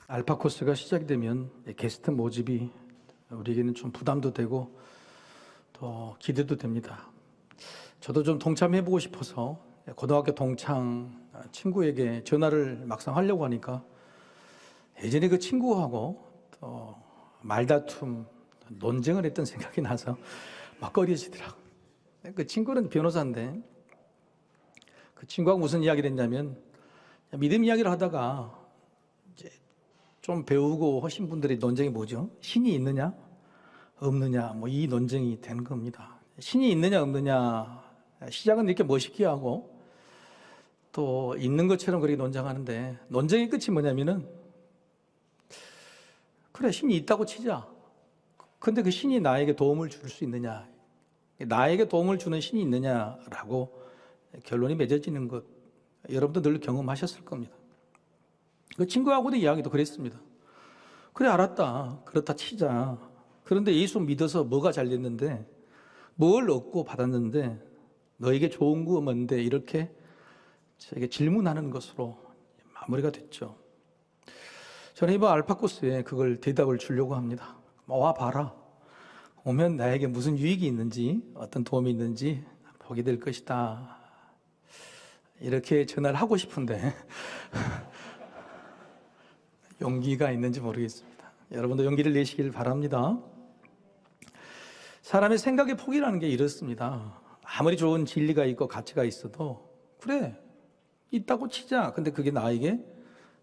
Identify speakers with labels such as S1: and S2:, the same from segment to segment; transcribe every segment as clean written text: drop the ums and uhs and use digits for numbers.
S1: 알파 코스가 시작이 되면 게스트 모집이 우리에게는 좀 부담도 되고 또 기대도 됩니다. 저도 좀 동참해보고 싶어서 고등학교 동창 친구에게 전화를 막상 하려고 하니까 예전에 그 친구하고 또 말다툼, 논쟁을 했던 생각이 나서 막 꺼려지더라고요. 그 친구는 변호사인데 그 친구하고 무슨 이야기를 했냐면, 믿음 이야기를 하다가 이제 좀 배우고 하신 분들의 논쟁이 뭐죠? 신이 있느냐 없느냐, 뭐 이 논쟁이 되는 겁니다. 신이 있느냐 없느냐 시작은 이렇게 멋있게 하고 또 있는 것처럼 그렇게 논쟁하는데, 논쟁의 끝이 뭐냐면은, 그래 신이 있다고 치자. 근데 그 신이 나에게 도움을 줄 수 있느냐, 나에게 도움을 주는 신이 있느냐라고 결론이 맺어지는 것, 여러분도 늘 경험하셨을 겁니다. 그 친구하고도 이야기도 그랬습니다. 그래 알았다, 그렇다 치자. 그런데 예수 믿어서 뭐가 잘 됐는데, 뭘 얻고 받았는데, 너에게 좋은 거 뭔데, 이렇게 저에게 질문하는 것으로 마무리가 됐죠. 저는 이번 알파코스에 그걸 대답을 주려고 합니다. 와 봐라, 오면 나에게 무슨 유익이 있는지, 어떤 도움이 있는지 보게 될 것이다, 이렇게 전화를 하고 싶은데 용기가 있는지 모르겠습니다. 여러분도 용기를 내시길 바랍니다. 사람의 생각의 폭이라는 게 이렇습니다. 아무리 좋은 진리가 있고 가치가 있어도, 그래 있다고 치자. 근데 그게 나에게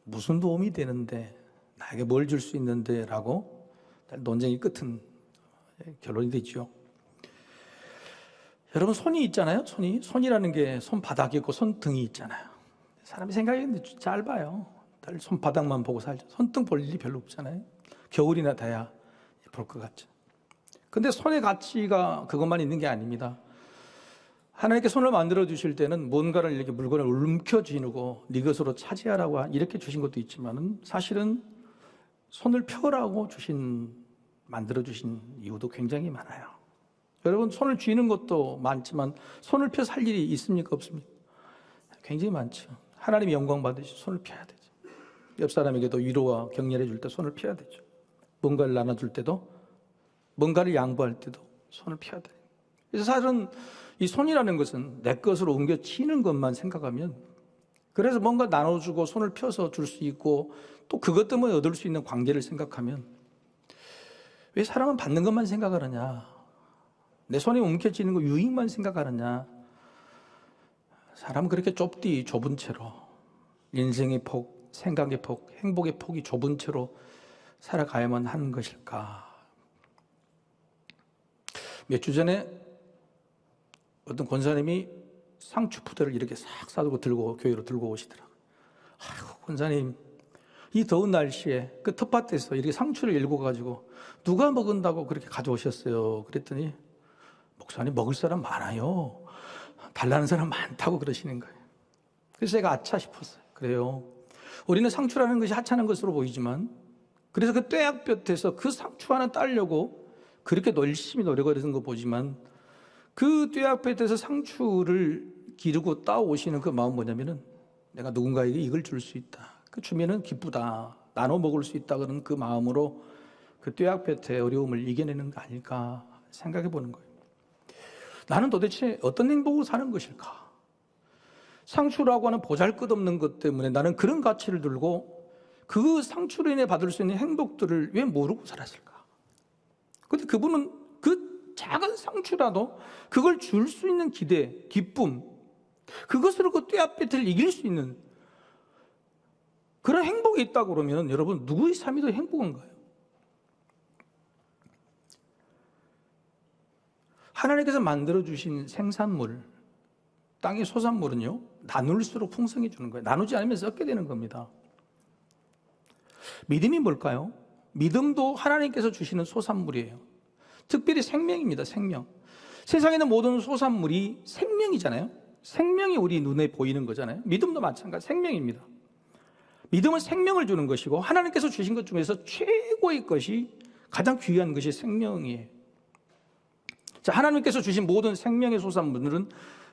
S1: 무슨 도움이 되는데, 나에게 뭘 줄 수 있는데 라고 논쟁의 끝은 결론이 되죠. 여러분, 손이 있잖아요. 손이라는 게 손바닥이 있고 손등이 있잖아요. 사람이 생각이 짧아요. 손바닥만 보고 살죠. 손등 볼 일이 별로 없잖아요. 겨울이나 돼야 볼 것 같죠. 근데 손의 가치가 그것만 있는 게 아닙니다. 하나님께 손을 만들어 주실 때는 뭔가를 이렇게 물건을 움켜쥐고 네 것으로 차지하라고 이렇게 주신 것도 있지만은, 사실은 손을 펴라고 만들어 주신 이유도 굉장히 많아요. 여러분, 손을 쥐는 것도 많지만 손을 펴 살 일이 있습니까 없습니까? 굉장히 많죠. 하나님이 영광 받으시 손을 펴야 되죠. 옆 사람에게도 위로와 격려해 줄 때 손을 펴야 되죠. 뭔가를 나눠줄 때도, 뭔가를 양보할 때도 손을 펴야 돼요. 그래서 사실은 이 손이라는 것은 내 것으로 옮겨치는 것만 생각하면, 그래서 뭔가 나눠주고 손을 펴서 줄 수 있고 또 그것 때문에 얻을 수 있는 관계를 생각하면, 왜 사람은 받는 것만 생각하느냐, 내 손에 옮겨지는 거 유익만 생각하느냐. 사람은 그렇게 좁은 채로, 인생의 폭, 생각의 폭, 행복의 폭이 좁은 채로 살아가야만 하는 것일까. 몇 주 전에 어떤 권사님이 상추푸대를 이렇게 싹 싸들고 교회로 들고 오시더라고요. 아이고, 권사님, 이 더운 날씨에 그 텃밭에서 이렇게 상추를 읽어가지고 누가 먹은다고 그렇게 가져오셨어요? 그랬더니, 목사님 먹을 사람 많아요, 달라는 사람 많다고 그러시는 거예요. 그래서 제가 아차 싶었어요. 그래요, 우리는 상추라는 것이 하찮은 것으로 보이지만, 그래서 그 뙤약볕에서 그 상추 하나 따려고 그렇게 열심히 노력을 하는 거 보지만, 그 뙤약볕에서 상추를 기르고 따오시는 그 마음 뭐냐면은, 내가 누군가에게 이걸 줄 수 있다, 그 주면은 기쁘다, 나눠 먹을 수 있다, 그런 그 마음으로 그 뙤약볕의 어려움을 이겨내는 거 아닐까 생각해 보는 거예요. 나는 도대체 어떤 행복으로 사는 것일까? 상추라고 하는 보잘것없는 것 때문에 나는 그런 가치를 들고 그 상추로 인해 받을 수 있는 행복들을 왜 모르고 살았을까? 근데 그분은 그 작은 상추라도 그걸 줄 수 있는 기대, 기쁨, 그것으로 그 뙤약볕을 이길 수 있는 그런 행복이 있다고 그러면, 여러분, 누구의 삶이 더 행복한가요? 하나님께서 만들어주신 생산물, 땅의 소산물은요, 나눌수록 풍성해지는 거예요. 나누지 않으면 썩게 되는 겁니다. 믿음이 뭘까요? 믿음도 하나님께서 주시는 소산물이에요. 특별히 생명입니다. 생명. 세상에 있는 모든 소산물이 생명이잖아요. 생명이 우리 눈에 보이는 거잖아요. 믿음도 마찬가지, 생명입니다. 믿음은 생명을 주는 것이고, 하나님께서 주신 것 중에서 최고의 것이, 가장 귀한 것이 생명이에요. 자, 하나님께서 주신 모든 생명의 소산물은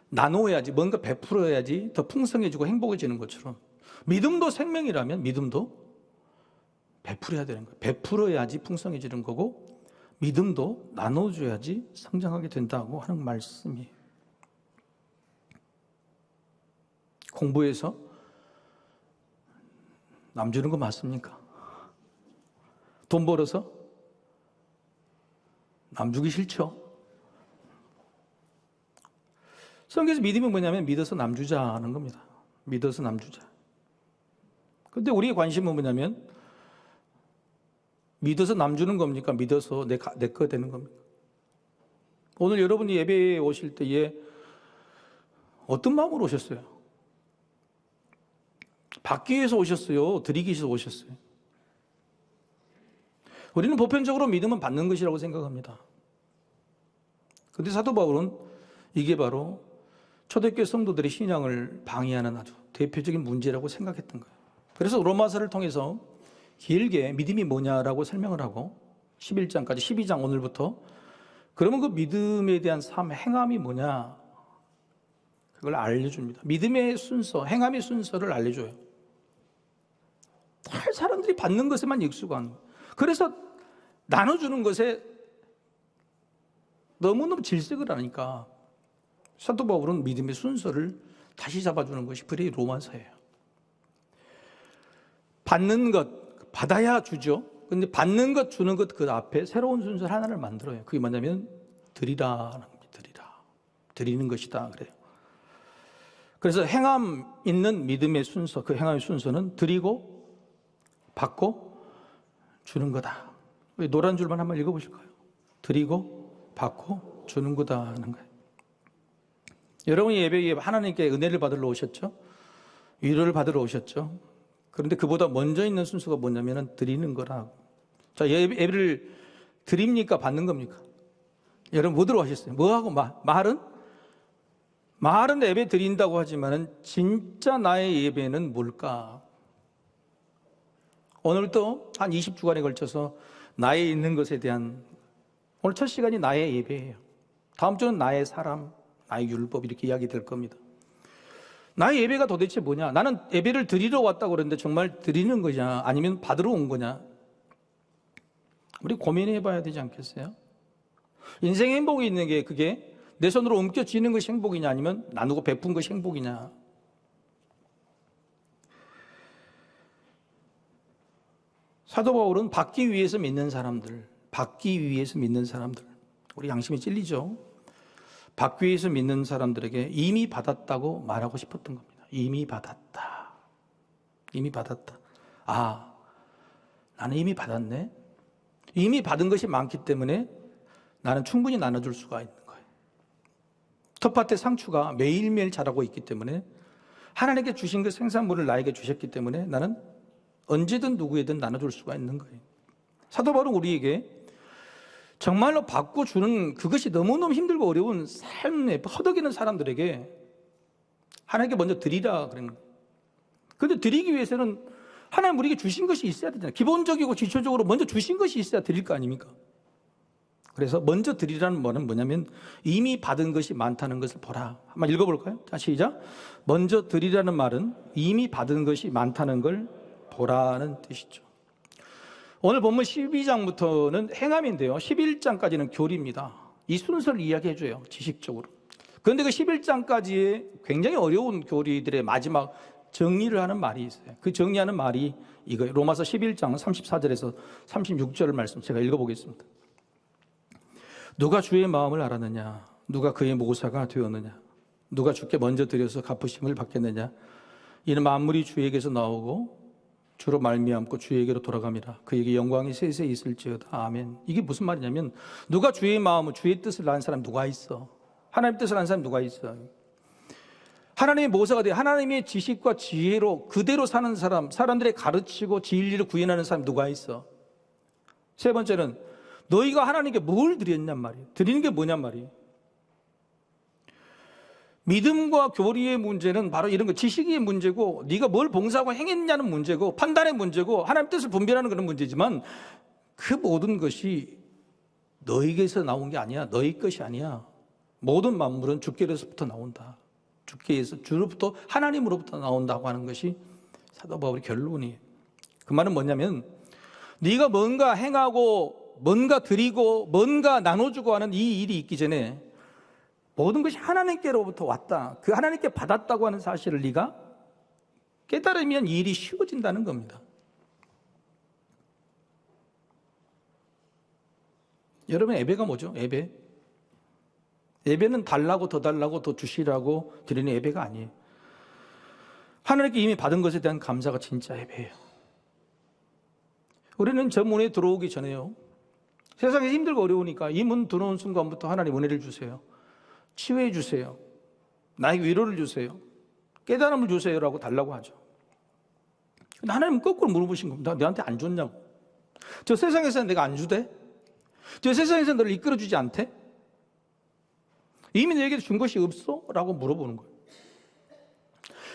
S1: 나눠야지, 뭔가 베풀어야지 더 풍성해지고 행복해지는 것처럼, 믿음도 생명이라면 믿음도 베풀어야 되는 거예요. 베풀어야지 풍성해지는 거고 믿음도 나눠줘야지 성장하게 된다고 하는 말씀이에요. 공부해서 남 주는 거 맞습니까? 돈 벌어서 남 주기 싫죠? 성경에서 믿음이 뭐냐면 믿어서 남 주자는 겁니다. 믿어서 남 주자. 근데 우리의 관심은 뭐냐면 믿어서 남 주는 겁니까? 믿어서 내 거 되는 겁니까? 오늘 여러분이 예배에 오실 때에 어떤 마음으로 오셨어요? 받기 위해서 오셨어요? 드리기 위해서 오셨어요? 우리는 보편적으로 믿음은 받는 것이라고 생각합니다. 그런데 사도 바울은 이게 바로 초대교회 성도들의 신앙을 방해하는 아주 대표적인 문제라고 생각했던 거예요. 그래서 로마서를 통해서 길게 믿음이 뭐냐라고 설명을 하고 11장까지 12장 오늘부터 그러면 그 믿음에 대한 삶, 행함이 뭐냐 그걸 알려줍니다. 믿음의 순서, 행함의 순서를 알려줘요. 다 사람들이 받는 것에만 익숙한 거예요. 그래서 나눠주는 것에 너무너무 질색을 하니까 사도 바울은 믿음의 순서를 다시 잡아주는 것이 그게 로마서예요. 받는 것, 받아야 주죠. 그런데 받는 것, 주는 것 그 앞에 새로운 순서 하나를 만들어요. 그게 뭐냐면 드리라는 겁니다. 드리라. 드리는 것이다. 그래요. 그래서 행함 있는 믿음의 순서, 그 행함의 순서는 드리고 받고 주는 거다. 노란 줄만 한번 읽어보실까요? 드리고 받고 주는 거다 하는 거예요. 여러분이 예배에 하나님께 은혜를 받으러 오셨죠? 위로를 받으러 오셨죠? 그런데 그보다 먼저 있는 순서가 뭐냐면 드리는 거라. 자, 예배를 드립니까? 받는 겁니까? 여러분 뭐 들어가셨어요? 뭐하고 말은 예배 드린다고 하지만 진짜 나의 예배는 뭘까? 오늘도 한 20주간에 걸쳐서 나의 있는 것에 대한 오늘 첫 시간이 나의 예배예요. 다음 주는 나의 사람, 나의 율법 이렇게 이야기될 겁니다. 나의 예배가 도대체 뭐냐? 나는 예배를 드리러 왔다고 그러는데 정말 드리는 거냐? 아니면 받으러 온 거냐? 우리 고민해 봐야 되지 않겠어요? 인생의 행복이 있는 게 그게 내 손으로 옮겨지는 것이 행복이냐 아니면 나누고 베푼 것이 행복이냐? 사도 바울은 받기 위해서 믿는 사람들, 우리 양심이 찔리죠? 받기 위해서 믿는 사람들에게 이미 받았다고 말하고 싶었던 겁니다. 이미 받았다. 아, 나는 이미 받았네. 이미 받은 것이 많기 때문에 나는 충분히 나눠줄 수가 있는 거예요. 텃밭의 상추가 매일매일 자라고 있기 때문에 하나님께 주신 그 생산물을 나에게 주셨기 때문에 나는 언제든 누구에든 나눠줄 수가 있는 거예요. 사도 바울은 우리에게 정말로 받고 주는 그것이 너무너무 힘들고 어려운 삶에 허덕이는 사람들에게 하나님께 먼저 드리라 그러는 거예요. 그런데 드리기 위해서는 하나님 우리에게 주신 것이 있어야 되잖아요. 기본적이고 지초적으로 먼저 주신 것이 있어야 드릴 거 아닙니까? 그래서 먼저 드리라는 말은 뭐냐면 이미 받은 것이 많다는 것을 보라. 한번 읽어볼까요? 자, 시작. 먼저 드리라는 말은 이미 받은 것이 많다는 걸 보라는 뜻이죠. 오늘 본문 12장부터는 행함인데요. 11장까지는 교리입니다. 이 순서를 이야기해줘요. 지식적으로. 그런데 그 11장까지의 굉장히 어려운 교리들의 마지막 정리를 하는 말이 있어요. 그 정리하는 말이 이거예요. 로마서 11장 34절에서 36절 말씀 제가 읽어보겠습니다. 누가 주의 마음을 알았느냐? 누가 그의 모사가 되었느냐? 누가 주께 먼저 드려서 갚으심을 받겠느냐? 이는 만물이 주에게서 나오고 주로 말미암고 주에게로 돌아갑니다. 그에게 영광이 세세 있을지어다. 아멘. 이게 무슨 말이냐면 누가 주의 마음을 주의 뜻을 아는 사람 누가 있어? 하나님의 뜻을 아는 사람 누가 있어? 하나님의 모사가 돼 하나님의 지식과 지혜로 그대로 사는 사람, 사람들의 가르치고 진리를 구현하는 사람 누가 있어? 세 번째는 너희가 하나님께 뭘 드렸냔 말이에요. 드리는 게 뭐냔 말이에요. 믿음과 교리의 문제는 바로 이런 거, 지식의 문제고 네가 뭘 봉사하고 행했냐는 문제고 판단의 문제고 하나님의 뜻을 분별하는 그런 문제지만 그 모든 것이 너에게서 나온 게 아니야. 너희 것이 아니야. 모든 만물은 주께로부터 나온다. 주로부터 하나님으로부터 나온다고 하는 것이 사도 바울의 결론이에요. 그 말은 뭐냐면 네가 뭔가 행하고 뭔가 드리고 뭔가 나눠주고 하는 이 일이 있기 전에 모든 것이 하나님께로부터 왔다, 그 하나님께 받았다고 하는 사실을 네가 깨달으면 이 일이 쉬워진다는 겁니다. 여러분, 예배가 뭐죠? 예배는 달라고 더 달라고 더 주시라고 드리는 예배가 아니에요. 하나님께 이미 받은 것에 대한 감사가 진짜 예배예요. 우리는 저 문에 들어오기 전에요, 세상에 힘들고 어려우니까 이 문 들어온 순간부터 하나님 은혜를 주세요, 치유해 주세요, 나에게 위로를 주세요, 깨달음을 주세요라고 달라고 하죠. 근데 하나님은 거꾸로 물어보신 겁니다. 너한테 안 줬냐고. 저 세상에서는 내가 안 주대? 저 세상에서 너를 이끌어주지 않대? 이미 너에게 준 것이 없어? 라고 물어보는 거예요.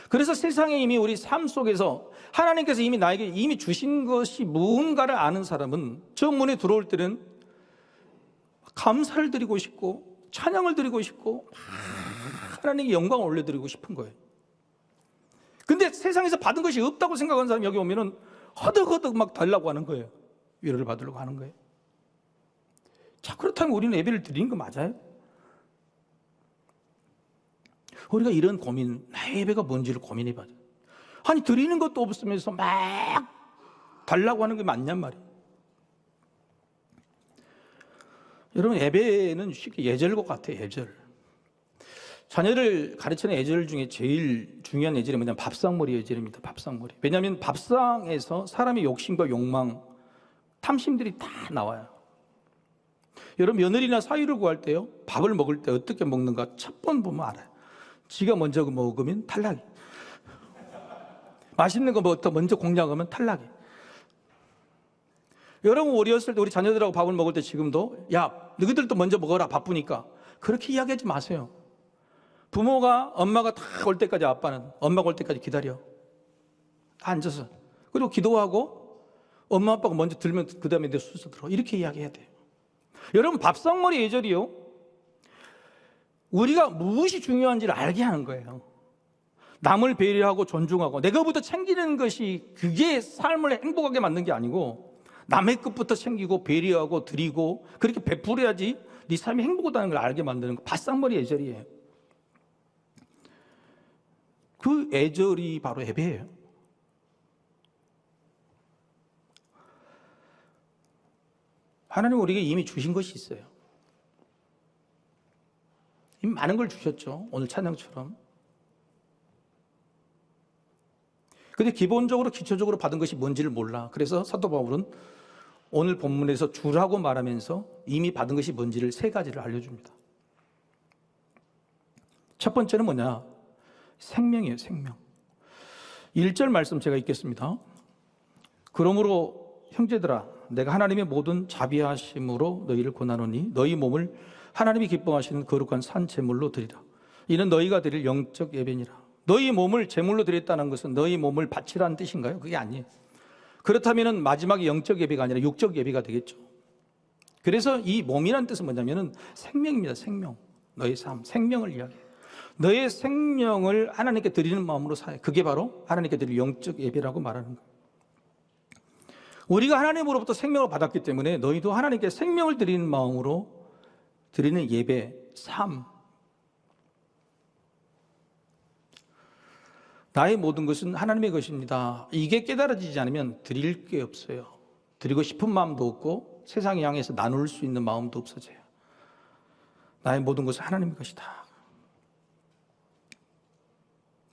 S1: 그래서 세상에 이미 우리 삶 속에서 하나님께서 이미 나에게 이미 주신 것이 무언가를 아는 사람은 저 문에 들어올 때는 감사를 드리고 싶고 찬양을 드리고 싶고 하나님께 영광을 올려드리고 싶은 거예요. 근데 세상에서 받은 것이 없다고 생각하는 사람이 여기 오면은 허덕허덕 막 달라고 하는 거예요. 위로를 받으려고 하는 거예요. 자, 그렇다면 우리는 예배를 드리는 거 맞아요? 우리가 이런 고민, 나의 예배가 뭔지를 고민해봐요. 아니, 드리는 것도 없으면서 막 달라고 하는 게 맞냔 말이에요. 여러분, 예배는 쉽게 예절과 같아요. 예절. 자녀를 가르치는 예절 중에 제일 중요한 예절이 뭐냐면 밥상머리 예절입니다. 밥상머리. 왜냐하면 밥상에서 사람의 욕심과 욕망, 탐심들이 다 나와요. 여러분, 며느리나 사위를 구할 때요, 밥을 먹을 때 어떻게 먹는가 첫 번 보면 알아요. 지가 먼저 먹으면 탈락이. 맛있는 거 먼저 공략하면 탈락이. 여러분, 어렸을 때 우리 자녀들하고 밥을 먹을 때 지금도 야, 너희들도 먼저 먹어라, 바쁘니까. 그렇게 이야기하지 마세요. 부모가, 엄마가 다 올 때까지, 아빠는 엄마가 올 때까지 기다려. 다 앉아서. 그리고 기도하고 엄마 아빠가 먼저 들면 그 다음에 내 순서 들어. 이렇게 이야기해야 돼요. 여러분, 밥상머리 예절이요, 우리가 무엇이 중요한지를 알게 하는 거예요. 남을 배려하고 존중하고 내가부터 챙기는 것이 그게 삶을 행복하게 만드는 게 아니고 남의 것부터 챙기고 배려하고 드리고 그렇게 베풀어야지 네 삶이 행복하다는 걸 알게 만드는 거, 밥상머리 예절이에요. 그 예절이 바로 예배예요. 하나님은 우리에게 이미 주신 것이 있어요. 이미 많은 걸 주셨죠. 오늘 찬양처럼. 근데 기본적으로 기초적으로 받은 것이 뭔지를 몰라. 그래서 사도 바울은 오늘 본문에서 주라고 말하면서 이미 받은 것이 뭔지를 세 가지를 알려줍니다. 첫 번째는 뭐냐? 생명이에요. 생명. 1절 말씀 제가 읽겠습니다. 그러므로 형제들아, 내가 하나님의 모든 자비하심으로 너희를 권하노니 너희 몸을 하나님이 기뻐하시는 거룩한 산 제물로 드리라. 이는 너희가 드릴 영적 예배니라. 너희 몸을 제물로 드렸다는 것은 너희 몸을 바치라는 뜻인가요? 그게 아니에요. 그렇다면 마지막에 영적 예배가 아니라 육적 예배가 되겠죠. 그래서 이 몸이라는 뜻은 뭐냐면 생명입니다. 생명. 너의 삶, 생명을 이야기해요. 너의 생명을 하나님께 드리는 마음으로 사요. 그게 바로 하나님께 드릴 영적 예배라고 말하는 거예요. 우리가 하나님으로부터 생명을 받았기 때문에 너희도 하나님께 생명을 드리는 마음으로 드리는 예배, 삶. 나의 모든 것은 하나님의 것입니다. 이게 깨달아지지 않으면 드릴 게 없어요. 드리고 싶은 마음도 없고 세상에 향해서 나눌 수 있는 마음도 없어져요. 나의 모든 것은 하나님의 것이다.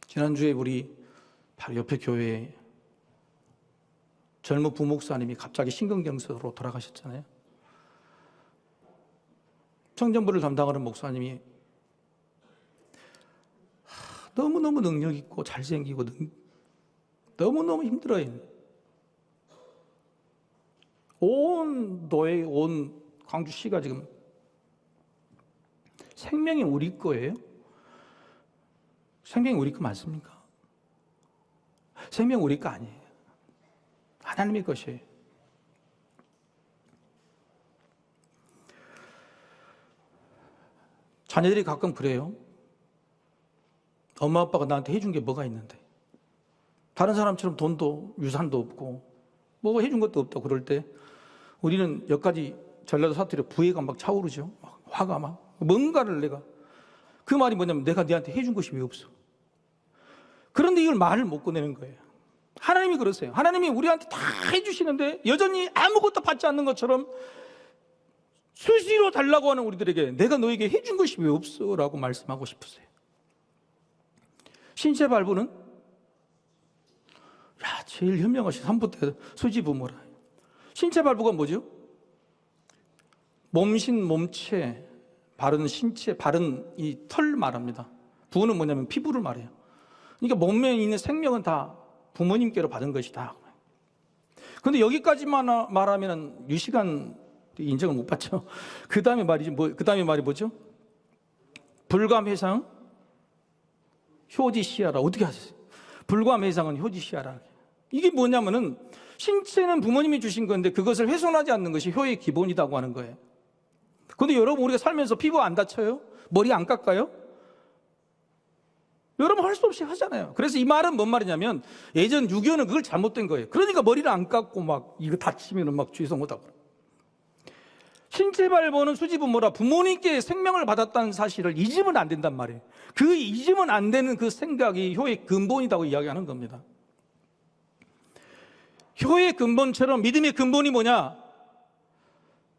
S1: 지난주에 우리 바로 옆에 교회에 젊은 부목사님이 갑자기 심근경색으로 돌아가셨잖아요. 청년부를 담당하는 목사님이 너무너무 능력 있고 잘생기고 너무너무 힘들어요. 온 도에, 온 광주시가 지금 생명이 우리 거예요? 생명이 우리 거 맞습니까? 생명 우리 거 아니에요. 하나님의 것이에요. 자녀들이 가끔 그래요. 엄마 아빠가 나한테 해준 게 뭐가 있는데, 다른 사람처럼 돈도 유산도 없고 뭐 해준 것도 없다고 그럴 때 우리는 여기까지 전라도 사투리로 부해가 막 차오르죠. 막 화가 막 뭔가를 내가 그 말이 뭐냐면 내가 네한테 해준 것이 왜 없어? 그런데 이걸 말을 못 꺼내는 거예요. 하나님이 그러세요. 하나님이 우리한테 다 해주시는데 여전히 아무것도 받지 않는 것처럼 수시로 달라고 하는 우리들에게 내가 너에게 해준 것이 왜 없어? 라고 말씀하고 싶으세요. 신체 발부는 제일 현명하신 삼부때 수지 부모라. 신체 발부가 뭐죠? 몸신, 몸체, 바른 신체, 바른 이 털 말합니다. 부는 뭐냐면 피부를 말해요. 그러니까 몸에 있는 생명은 다 부모님께로 받은 것이다. 그런데 여기까지만 말하면 유시간 인정을 못 받죠. 그 다음에 말이지 그 다음에 말이 뭐죠? 불감해상 효지시하라. 어떻게 하셨어요? 불감해상은 효지시하라. 이게 뭐냐면은 신체는 부모님이 주신 건데 그것을 훼손하지 않는 것이 효의 기본이라고 하는 거예요. 그런데 여러분 우리가 살면서 피부 안 다쳐요? 머리 안 깎아요? 여러분 할 수 없이 하잖아요. 그래서 이 말은 뭔 말이냐면 예전 6.25는 그걸 잘못된 거예요. 그러니까 머리를 안 깎고 막 이거 다치면 막 죄송하다고. 신체 발부는 수지부모라. 부모님께 생명을 받았다는 사실을 잊으면 안 된단 말이에요. 그 잊으면 안 되는 그 생각이 효의 근본이라고 이야기하는 겁니다. 효의 근본처럼 믿음의 근본이 뭐냐?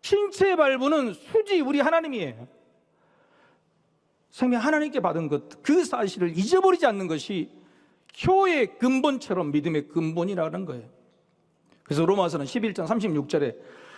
S1: 신체 발부는 수지 우리 하나님이에요. 생명 하나님께 받은 것, 그 사실을 잊어버리지 않는 것이 효의 근본처럼 믿음의 근본이라는 거예요. 그래서 로마서는 11장 36절에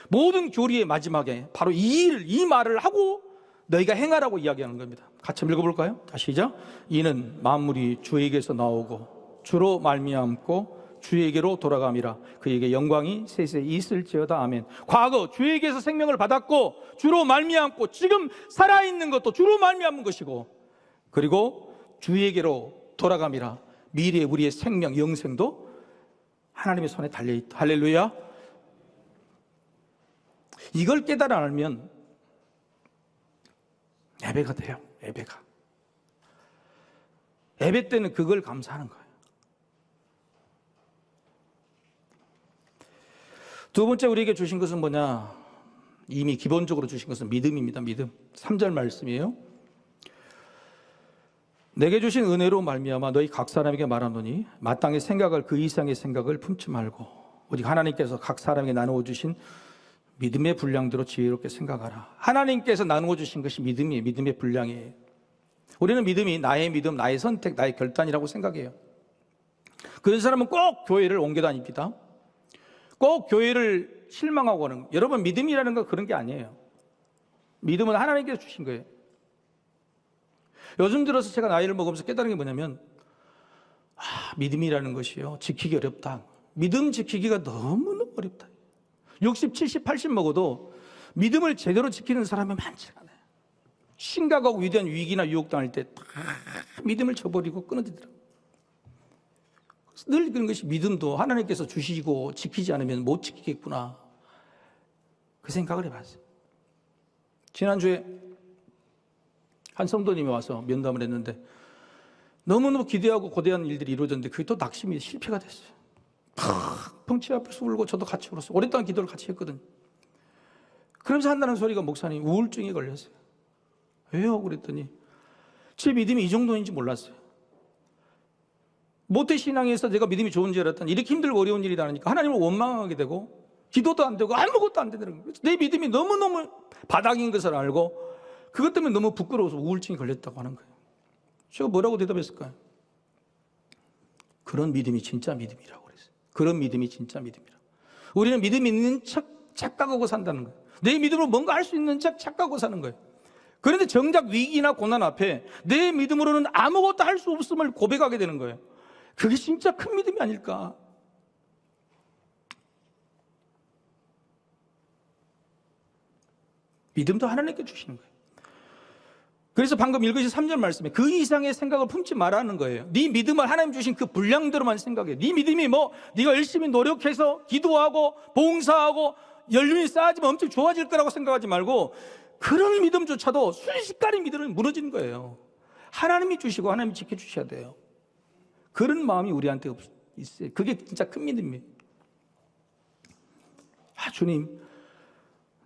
S1: 모든 교리의 마지막에 바로 이 말을 하고 너희가 행하라고 이야기하는 겁니다. 같이 읽어볼까요? 자, 시작. 이는 만물이 주에게서 나오고 주로 말미암고 주에게로 돌아감이라. 그에게 영광이 세세히 있을지어다. 아멘. 과거 주에게서 생명을 받았고 주로 말미암고 지금 살아있는 것도 주로 말미암은 것이고 그리고 주에게로 돌아감이라. 미래의 우리의 생명, 영생도 하나님의 손에 달려있다. 할렐루야. 이걸 깨달아 알면 예배가 돼요. 예배 때는 그걸 감사하는 거예요. 두 번째 우리에게 주신 것은 뭐냐? 이미 기본적으로 주신 것은 믿음입니다. 믿음. 3절 말씀이에요. 내게 주신 은혜로 말미암아 너희 각 사람에게 말하노니 마땅히 생각을 그 이상의 생각을 품지 말고 오직 하나님께서 각 사람에게 나누어 주신 믿음의 분량대로 지혜롭게 생각하라. 하나님께서 나누어 주신 것이 믿음이에요. 믿음의 분량이에요. 우리는 믿음이 나의 믿음, 나의 선택, 나의 결단이라고 생각해요. 그런 사람은 꼭 교회를 옮겨 다닙니다. 꼭 교회를 실망하고 하는, 여러분 믿음이라는 건 그런 게 아니에요. 믿음은 하나님께서 주신 거예요. 요즘 들어서 제가 나이를 먹으면서 깨달은 게 뭐냐면 믿음이라는 것이요 지키기 어렵다. 믿음 지키기가 너무너무 어렵다. 60, 70, 80 먹어도 믿음을 제대로 지키는 사람이 많지가 않아요. 심각하고 위대한 위기나 유혹당할 때 다 믿음을 저버리고 끊어지더라고요. 늘 그런 것이 믿음도 하나님께서 주시고 지키지 않으면 못 지키겠구나. 그 생각을 해봤어요. 지난주에 한 성도님이 와서 면담을 했는데 너무너무 기대하고 고대한 일들이 이루어졌는데 그게 또 낙심이 실패가 됐어요. 펑치 앞에서 울고 저도 같이 울었어요. 오랫동안 기도를 같이 했거든요. 그러면서 한다는 소리가 목사님 우울증에 걸렸어요. 왜요? 그랬더니 제 믿음이 이 정도인지 몰랐어요. 모태신앙에서 내가 믿음이 좋은 줄 알았더니 이렇게 힘들고 어려운 일이 나니까 하나님을 원망하게 되고 기도도 안 되고 아무것도 안 되더라고요. 내 믿음이 너무너무 바닥인 것을 알고 그것 때문에 너무 부끄러워서 우울증이 걸렸다고 하는 거예요. 제가 뭐라고 대답했을까요? 그런 믿음이 진짜 믿음이라고 그랬어요. 그런 믿음이 진짜 믿음이라고. 우리는 믿음 있는 척 착각하고 산다는 거예요. 내 믿음으로 뭔가 할 수 있는 척 착각하고 사는 거예요. 그런데 정작 위기나 고난 앞에 내 믿음으로는 아무것도 할 수 없음을 고백하게 되는 거예요. 그게 진짜 큰 믿음이 아닐까. 믿음도 하나님께 주시는 거예요. 그래서 방금 읽으신 3절 말씀에 그 이상의 생각을 품지 말라는 거예요. 네 믿음을 하나님 주신 그 분량대로만 생각해. 네 믿음이 네가 열심히 노력해서 기도하고 봉사하고 열심히 쌓아지면 엄청 좋아질 거라고 생각하지 말고 그런 믿음조차도 순식간에 믿음은 무너지는 거예요. 하나님이 주시고 하나님이 지켜주셔야 돼요. 그런 마음이 우리한테 있어요. 그게 진짜 큰 믿음이에요. 주님,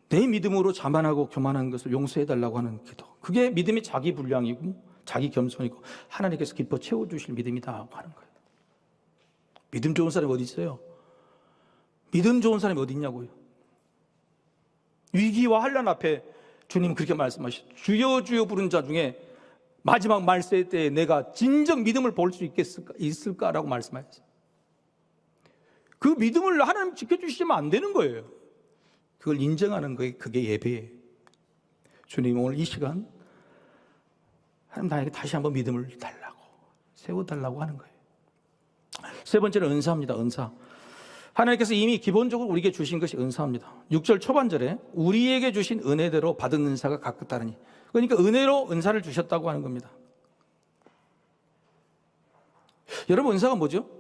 S1: 내 믿음으로 자만하고 교만한 것을 용서해달라고 하는 기도. 그게 믿음이 자기 분량이고 자기 겸손이고 하나님께서 기뻐 채워주실 믿음이다 하는 거예요. 믿음 좋은 사람이 어디 있어요? 믿음 좋은 사람이 어디 있냐고요. 위기와 환난 앞에 주님 그렇게 말씀하시죠. 주여 주여 부른 자 중에 마지막 말세 때에 내가 진정 믿음을 볼 수 있을까라고 말씀하셨어요. 그 믿음을 하나님 지켜주시면 안 되는 거예요. 그걸 인정하는 거예요. 그게 예배예요. 주님, 오늘 이 시간 하나님 나에게 다시 한번 믿음을 달라고, 세워달라고 하는 거예요. 세 번째는 은사입니다. 은사. 하나님께서 이미 기본적으로 우리에게 주신 것이 은사입니다. 6절 초반절에 우리에게 주신 은혜대로 받은 은사가 각각 다르니, 그러니까 은혜로 은사를 주셨다고 하는 겁니다. 여러분, 은사가 뭐죠?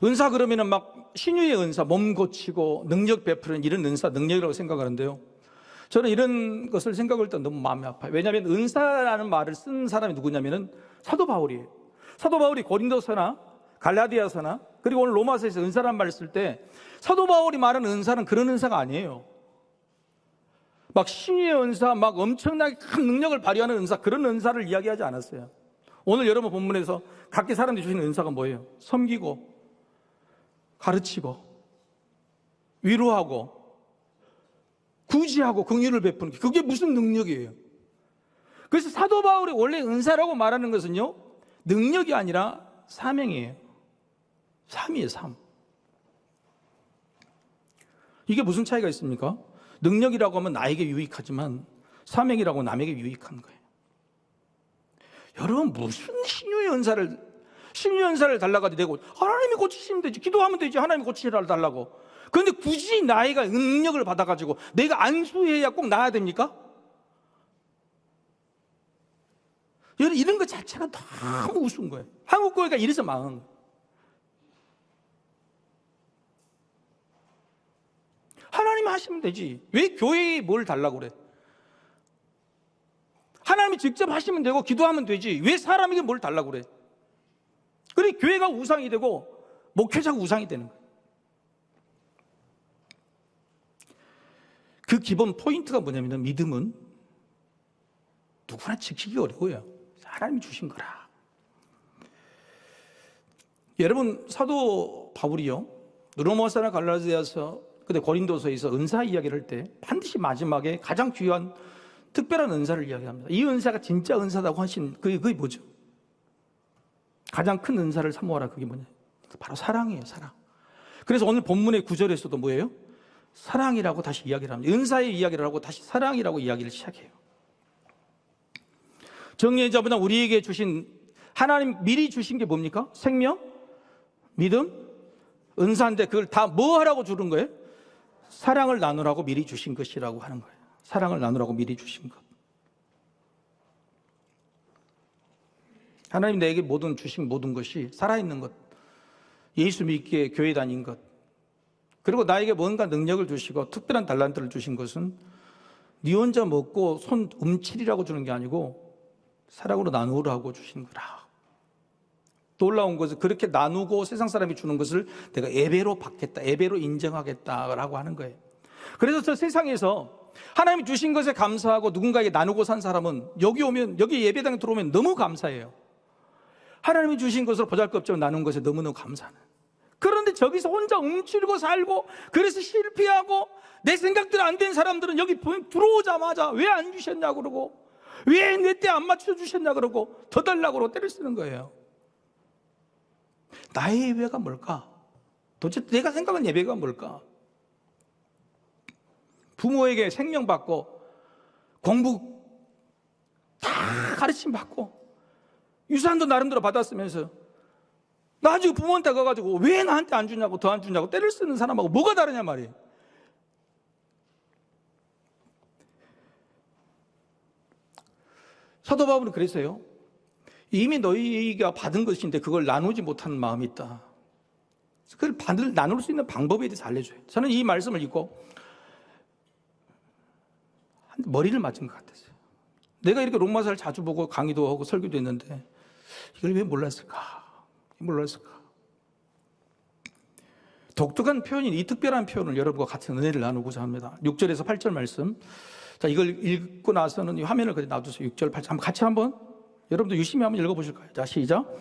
S1: 은사 그러면은 막 신유의 은사, 몸 고치고 능력 베푸는 이런 은사, 능력이라고 생각하는데요. 저는 이런 것을 생각할 때 너무 마음이 아파요. 왜냐하면 은사라는 말을 쓴 사람이 누구냐면은 사도 바울이에요. 사도 바울이 고린도서나 갈라디아서나 그리고 오늘 로마서에서 은사라는 말을 쓸 때 사도 바울이 말하는 은사는 그런 은사가 아니에요. 막 신유의 은사, 막 엄청나게 큰 능력을 발휘하는 은사, 그런 은사를 이야기하지 않았어요. 오늘 여러분 본문에서 각기 사람들이 주시는 은사가 뭐예요? 섬기고, 가르치고, 위로하고, 구제하고, 긍휼을 베푸는 게, 그게 무슨 능력이에요? 그래서 사도 바울이 원래 은사라고 말하는 것은요, 능력이 아니라 사명이에요. 삶이에요, 삶. 이게 무슨 차이가 있습니까? 능력이라고 하면 나에게 유익하지만 사명이라고 하면 남에게 유익한 거예요. 여러분, 무슨 신유의 은사를 달라고 되고, 하나님이 고치시면 되지, 기도하면 되지, 하나님이 고치시라 달라고. 그런데 굳이 나이가 능력을 받아가지고 내가 안수해야 꼭 나아야 됩니까? 여러분, 이런 것 자체가 너무 우스운 거예요. 한국 교회가 이래서 망한 거예요. 하나님이 하시면 되지, 왜 교회에 뭘 달라고 그래? 하나님이 직접 하시면 되고 기도하면 되지, 왜 사람에게 뭘 달라고 그래? 그래, 교회가 우상이 되고 목회자가 우상이 되는 거예요. 그 기본 포인트가 뭐냐면, 믿음은 누구나 지키기 어려워요. 하나님이 주신 거라. 여러분, 사도 바울이요, 로마서나 갈라디아서, 근데 고린도서에서 은사 이야기를 할 때 반드시 마지막에 가장 귀한 특별한 은사를 이야기합니다. 이 은사가 진짜 은사라고 하신 그게 뭐죠? 가장 큰 은사를 사모하라. 그게 뭐냐? 바로 사랑이에요, 사랑. 그래서 오늘 본문의 9절에서도 뭐예요? 사랑이라고 다시 이야기를 합니다. 은사의 이야기를 하고 다시 사랑이라고 이야기를 시작해요. 정리해자보다 우리에게 주신, 하나님 미리 주신 게 뭡니까? 생명, 믿음, 은사인데 그걸 다 뭐 하라고 주는 거예요? 사랑을 나누라고 미리 주신 것이라고 하는 거예요. 사랑을 나누라고 미리 주신 것. 하나님 내게 주신 모든 것이 살아있는 것, 예수 믿기에 교회 다닌 것, 그리고 나에게 뭔가 능력을 주시고 특별한 달란트를 주신 것은 네 혼자 먹고 손 움츠리라고 주는 게 아니고 사랑으로 나누라고 주신 거라. 놀라운 것은 그렇게 나누고 세상 사람이 주는 것을 내가 예배로 받겠다, 예배로 인정하겠다라고 하는 거예요. 그래서 저 세상에서 하나님이 주신 것에 감사하고 누군가에게 나누고 산 사람은 여기 예배당에 들어오면 너무 감사해요. 하나님이 주신 것으로 보잘것없지만 나눈 것에 너무너무 감사하는. 그런데 저기서 혼자 움츠리고 살고, 그래서 실패하고 내 생각대로 안 된 사람들은 여기 들어오자마자 왜 안 주셨냐고 그러고, 왜 내 때 안 맞춰주셨냐 그러고 더 달라고 그러고 때를 쓰는 거예요. 나의 예배가 뭘까? 도대체 내가 생각한 예배가 뭘까? 부모에게 생명 받고 공부 다 가르침 받고 유산도 나름대로 받았으면서 나중에 부모한테 가가지고 왜 나한테 안 주냐고, 더 안 주냐고 때를 쓰는 사람하고 뭐가 다르냐 말이에요. 사도 바울은 그랬어요. 이미 너희가 받은 것인데 그걸 나누지 못하는 마음이 있다. 그걸 나눌 수 있는 방법에 대해서 알려줘요. 저는 이 말씀을 읽고 머리를 맞은 것 같았어요. 내가 이렇게 로마서를 자주 보고 강의도 하고 설교도 했는데 이걸 왜 몰랐을까? 독특한 표현인 이 특별한 표현을 여러분과 같이 은혜를 나누고자 합니다. 6절에서 8절 말씀. 자, 이걸 읽고 나서는 이 화면을 그냥 놔두세요. 6절, 8절. 같이 한번 여러분도 유심히 한번 읽어보실까요? 자, 시작.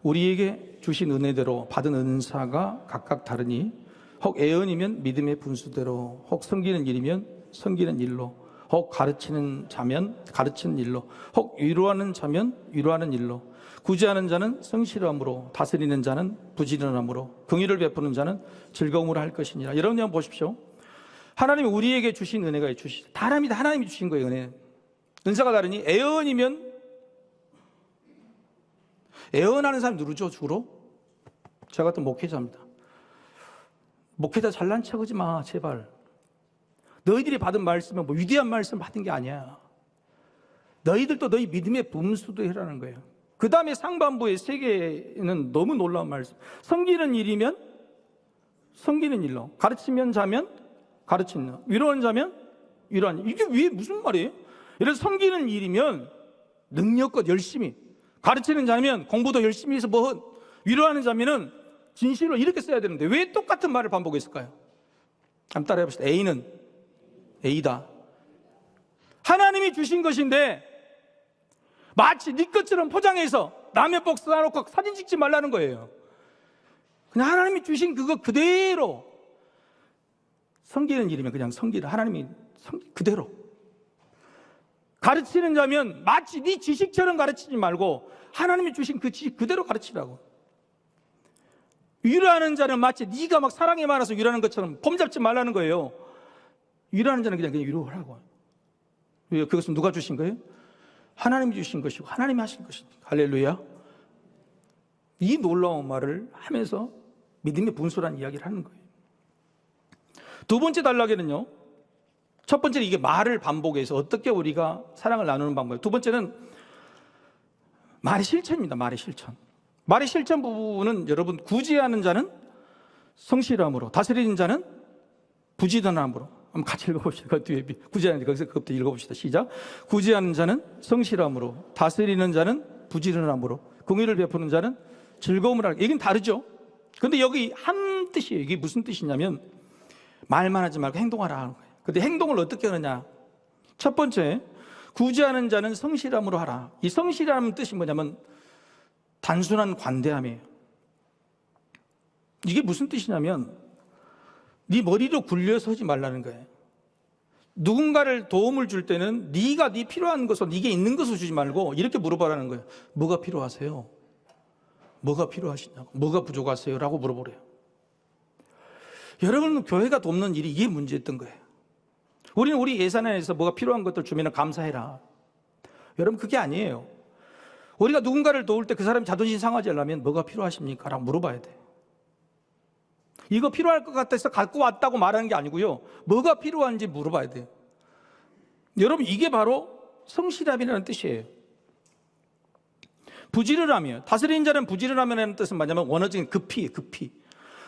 S1: 우리에게 주신 은혜대로 받은 은사가 각각 다르니 혹 애언이면 믿음의 분수대로, 혹 섬기는 일이면 섬기는 일로, 혹 가르치는 자면 가르치는 일로, 혹 위로하는 자면 위로하는 일로, 구제하는 자는 성실함으로, 다스리는 자는 부지런함으로, 긍휼을 베푸는 자는 즐거움으로 할 것이니라. 여러분 한번 보십시오. 하나님이 우리에게 주신 은혜가 주시죠. 다릅니다. 하나님이 주신 거예요. 은혜. 은사가 다르니 애언이면, 애언하는 사람 누구죠? 주로 저 같은 목회자입니다. 목회자 잘난 척하지 마, 제발. 너희들이 받은 말씀은 뭐 위대한 말씀 받은 게 아니야. 너희들도 너희 믿음의 분수도 해라는 거예요. 그 다음에 상반부의 세 개는 너무 놀라운 말씀. 섬기는 일이면 섬기는 일로, 가르치면 자면 가르치는 일, 위로하는 자면 위로하는 일. 이게 왜 무슨 말이에요? 예를 들어서 섬기는 일이면 능력껏 열심히, 가르치는 자면 공부도 열심히 해서 뭐, 위로하는 자면은 진실로 이렇게 써야 되는데 왜 똑같은 말을 반복했을까요? 한번 따라해 봅시다. A는 A다. 하나님이 주신 것인데 마치 네 것처럼 포장해서 라면 박스 사놓고 사진 찍지 말라는 거예요. 그냥 하나님이 주신 그거 그대로, 섬기는 일이면 그냥 섬기라. 하나님이 그대로. 가르치는 자면 마치 네 지식처럼 가르치지 말고 하나님이 주신 그 지식 그대로 가르치라고. 위로하는 자는 마치 네가 막 사랑이 많아서 위로하는 것처럼 폼잡지 말라는 거예요. 위로하는 자는 그냥 위로하라고. 왜? 그것은 누가 주신 거예요? 하나님이 주신 것이고 하나님이 하신 것입니다. 할렐루야. 이 놀라운 말을 하면서 믿음의 분수라는 이야기를 하는 거예요. 두 번째 단락에는요, 첫 번째는 이게 말을 반복해서 어떻게 우리가 사랑을 나누는 방법이에요. 두 번째는 말의 실천입니다. 말의 실천. 말의 실천 부분은 여러분, 구제하는 자는 성실함으로, 다스리는 자는 부지런함으로. 한번 같이 읽어봅시다. 그 뒤에 구제하는 자, 거기서 그것부터 읽어봅시다. 시작. 구제하는 자는 성실함으로, 다스리는 자는 부지런함으로, 긍휼을 베푸는 자는 즐거움을 하라. 이건 다르죠. 근데 여기 한 뜻이에요. 이게 무슨 뜻이냐면 말만 하지 말고 행동하라 하는 거예요. 근데 행동을 어떻게 하느냐? 첫 번째, 구제하는 자는 성실함으로 하라. 이 성실함 뜻이 뭐냐면 단순한 관대함이에요. 이게 무슨 뜻이냐면 네 머리로 굴려서 하지 말라는 거예요. 누군가를 도움을 줄 때는 네가 네 필요한 것을, 네게 있는 것을 주지 말고 이렇게 물어보라는 거예요. 뭐가 필요하세요? 뭐가 필요하시냐고, 뭐가 부족하세요? 라고 물어보래요. 여러분, 교회가 돕는 일이 이게 문제였던 거예요. 우리는 우리 예산에서 뭐가 필요한 것들 주면 감사해라. 여러분, 그게 아니에요. 우리가 누군가를 도울 때 그 사람이 자존심 상하지 않으려면 뭐가 필요하십니까? 라고 물어봐야 돼요. 이거 필요할 것 같아서 갖고 왔다고 말하는 게 아니고요, 뭐가 필요한지 물어봐야 돼요. 여러분, 이게 바로 성실함이라는 뜻이에요. 부지런함이에요. 다스리는 자는 부지런함이라는 뜻은 뭐냐면 원어적인 급히.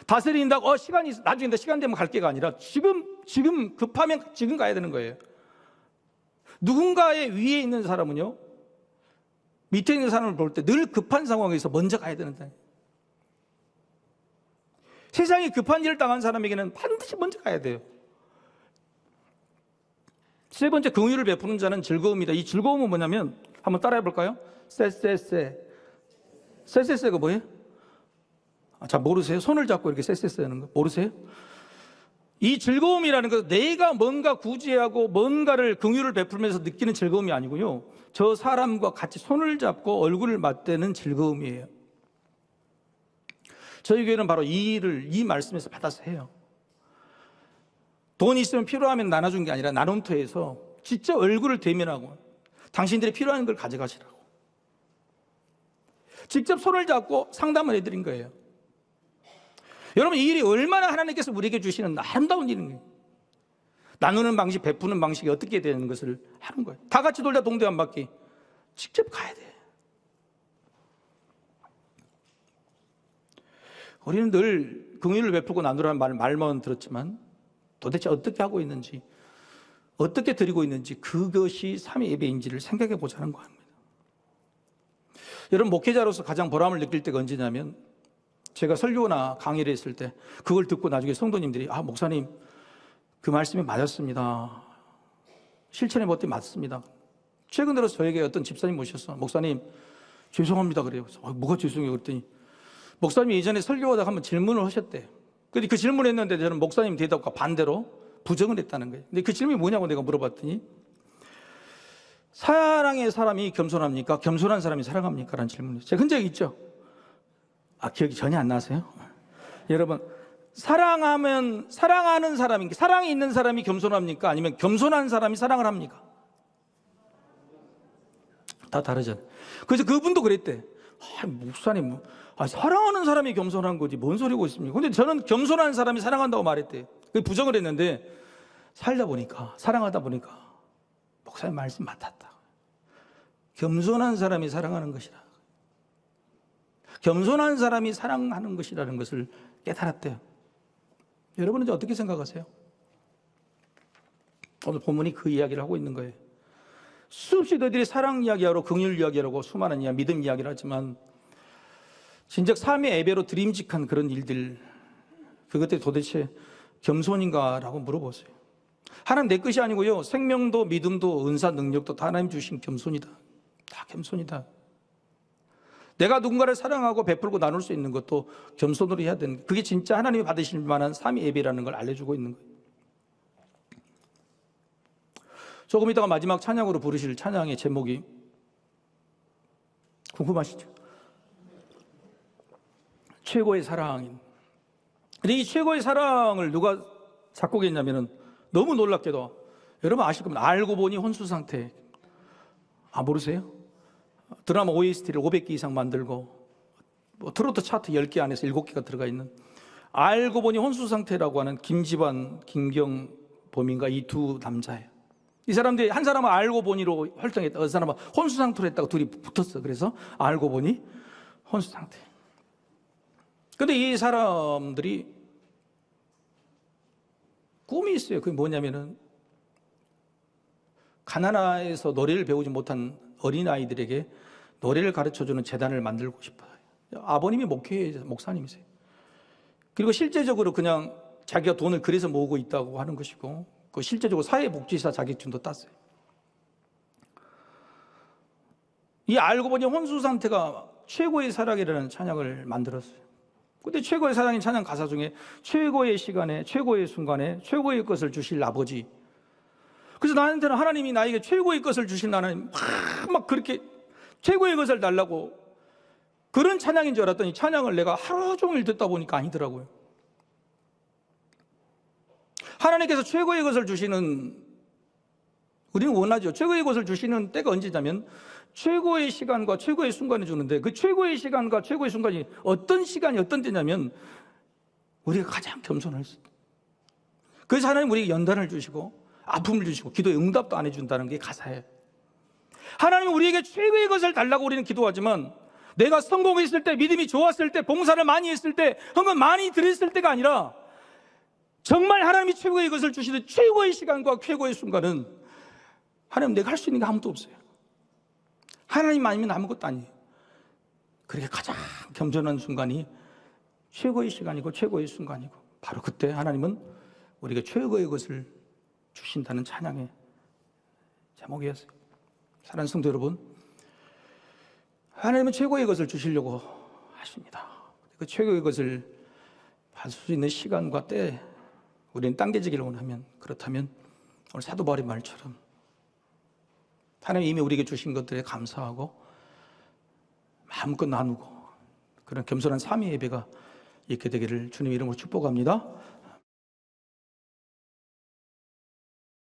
S1: 다스린다고 시간이 있어, 나중에 시간 되면 갈 게가 아니라 지금 급하면 지금 가야 되는 거예요. 누군가의 위에 있는 사람은요, 밑에 있는 사람을 볼 때 늘 급한 상황에서 먼저 가야 된다. 세상에 급한 일을 당한 사람에게는 반드시 먼저 가야 돼요. 세 번째, 긍휼을 베푸는 자는 즐거움이다. 이 즐거움은 뭐냐면 한번 따라해 볼까요? 쎄쎄쎄가 뭐예요? 자, 모르세요? 손을 잡고 이렇게 쎄쎄쎄 하는 거 모르세요? 이 즐거움이라는 것은 내가 뭔가 구제하고 뭔가를 긍휼을 베풀면서 느끼는 즐거움이 아니고요, 저 사람과 같이 손을 잡고 얼굴을 맞대는 즐거움이에요. 저희 교회는 바로 이 일을 이 말씀에서 받아서 해요. 돈이 있으면 필요하면 나눠준 게 아니라 나눔터에서 직접 얼굴을 대면하고 당신들이 필요한 걸 가져가시라고 직접 손을 잡고 상담을 해드린 거예요. 여러분, 이 일이 얼마나 하나님께서 우리에게 주시는 아름다운 일인가요? 나누는 방식, 베푸는 방식이 어떻게 되는 것을 하는 거예요. 다 같이 돌다 동대 한 바퀴 직접 가야 돼. 우리는 늘 긍휼을 베푸고 나누라는 말만 들었지만 도대체 어떻게 하고 있는지, 어떻게 드리고 있는지, 그것이 삼위 예배인지를 생각해 보자는 겁니다. 여러분, 목회자로서 가장 보람을 느낄 때가 언제냐면 제가 설교나 강의를 했을 때 그걸 듣고 나중에 성도님들이 목사님 그 말씀이 맞았습니다. 실천해 봤더니 맞습니다. 최근 들어서 저에게 어떤 집사님 모셨어. 목사님 죄송합니다 그래요. 뭐가 죄송해요 그랬더니 목사님이 예전에 설교하다가 한번 질문을 하셨대. 근데 그 질문을 했는데 저는 목사님 대답과 반대로 부정을 했다는 거예요. 근데 그 질문이 뭐냐고 내가 물어봤더니 사랑의 사람이 겸손합니까? 겸손한 사람이 사랑합니까? 라는 질문이에요. 제가 흔적이 있죠? 기억이 전혀 안 나세요? 여러분, 사랑하는 사람이, 사랑이 있는 사람이 겸손합니까? 아니면 겸손한 사람이 사랑을 합니까? 다 다르잖아요. 그래서 그분도 그랬대. 목사님, 사랑하는 사람이 겸손한 거지 뭔 소리고 있습니까? 근데 저는 겸손한 사람이 사랑한다고 말했대요. 부정을 했는데 살다 보니까, 사랑하다 보니까 목사님 말씀 맞았다. 겸손한 사람이 사랑하는 것이라. 겸손한 사람이 사랑하는 것이라는 것을 깨달았대요. 여러분은 이제 어떻게 생각하세요? 오늘 본문이 그 이야기를 하고 있는 거예요. 수없이 너희들이 사랑 이야기하고 긍휼 이야기하고 수많은 믿음 이야기를 하지만 진작 삶의 예배로 드림직한 그런 일들, 그것들이 도대체 겸손인가? 라고 물어보세요. 하나님 내 것이 아니고요, 생명도 믿음도 은사 능력도 다 하나님 주신 겸손이다. 다 겸손이다. 내가 누군가를 사랑하고 베풀고 나눌 수 있는 것도 겸손으로 해야 되는, 그게 진짜 하나님이 받으실 만한 삼위 예배라는 걸 알려주고 있는 거예요. 조금 이따가 마지막 찬양으로 부르실 찬양의 제목이 궁금하시죠? 최고의 사랑인. 근데 이 최고의 사랑을 누가 작곡했냐면은 너무 놀랍게도 여러분 아실 겁니다. 알고 보니 혼수 상태. 모르세요? 드라마 OST를 500개 이상 만들고 트로트 차트 10개 안에서 7개가 들어가 있는 알고 보니 혼수 상태라고 하는 김지환, 김경범인가 이 두 남자예요. 이 사람들이 한 사람은 알고 보니로 활동했다, 어떤 사람은 혼수 상태로 했다고 둘이 붙었어. 그래서 알고 보니 혼수 상태. 근데 이 사람들이 꿈이 있어요. 그게 뭐냐면은 가나나에서 노래를 배우지 못한 어린아이들에게 노래를 가르쳐주는 재단을 만들고 싶어요. 아버님이 목사님이세요. 그리고 실제적으로 그냥 자기가 돈을 그래서 모으고 있다고 하는 것이고, 그 실제적으로 사회복지사 자격증도 땄어요. 이 알고 보니 혼수 상태가 최고의 사랑이라는 찬양을 만들었어요. 근데 최고의 사랑인 찬양 가사 중에 최고의 시간에, 최고의 순간에 최고의 것을 주실 아버지. 그래서 나한테는 하나님이 나에게 최고의 것을 주신 하나님, 막 그렇게 최고의 것을 달라고 그런 찬양인 줄 알았더니 찬양을 내가 하루 종일 듣다 보니까 아니더라고요. 하나님께서 최고의 것을 주시는, 우리는 원하죠. 최고의 것을 주시는 때가 언제냐면 최고의 시간과 최고의 순간을 주는데, 그 최고의 시간과 최고의 순간이 어떤 시간이 어떤 때냐면 우리가 가장 겸손할 수 있다. 그래서 하나님 우리에게 연단을 주시고 아픔을 주시고 기도에 응답도 안 해준다는 게 가사예요. 하나님은 우리에게 최고의 것을 달라고 우리는 기도하지만, 내가 성공했을 때, 믿음이 좋았을 때, 봉사를 많이 했을 때, 헌금 많이 드렸을 때가 아니라 정말 하나님이 최고의 것을 주시는 최고의 시간과 최고의 순간은 하나님 내가 할 수 있는 게 아무것도 없어요. 하나님 아니면 아무것도 아니에요. 그렇게 가장 겸손한 순간이 최고의 시간이고 최고의 순간이고, 바로 그때 하나님은 우리가 최고의 것을 주신다는 찬양의 제목이었어요. 사랑하는 성도 여러분, 하나님은 최고의 것을 주시려고 하십니다. 그 최고의 것을 받을 수 있는 시간과 때 우리는 당겨지기를 원하면, 그렇다면 오늘 사도 바울의 말처럼 하나님이 이미 우리에게 주신 것들에 감사하고 마음껏 나누고 그런 겸손한 삼위 예배가 있게 되기를 주님 이름으로 축복합니다.